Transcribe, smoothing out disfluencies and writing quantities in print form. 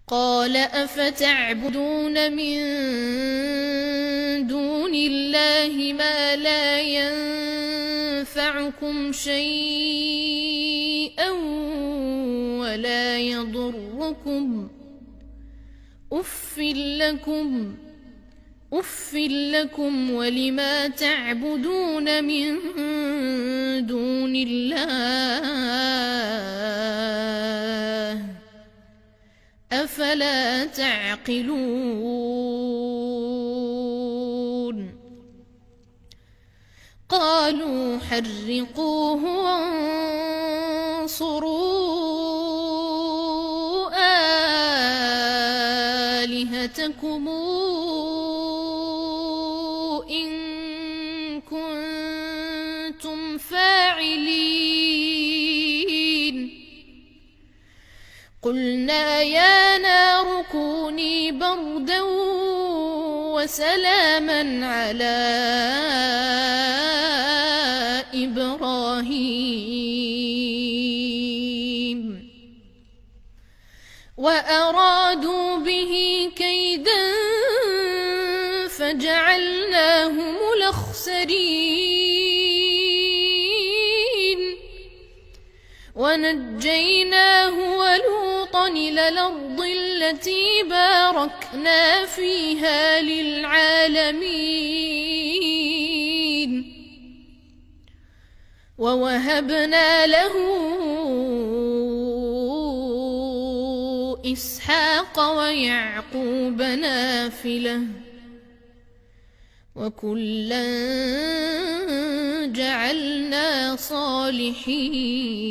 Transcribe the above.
قال أفتعبدون من دون الله ما لا ينفعكم شيئا ولا يضركم أف لكم ولما تعبدون من دون الله أفلا تعقلون قالوا حرقوه وانصروا آلهتكم إن كنتم فاعلين قلنا يا نار كوني بردا وسلاما على إبراهيم وأرادوا به كيدا فجعلناهم الأخسرين ونجيناه ولوطا إلى الأرض التي باركنا فيها للعالمين ووهبنا له إسحاق ويعقوب نافلة وكلا جعلنا صالحين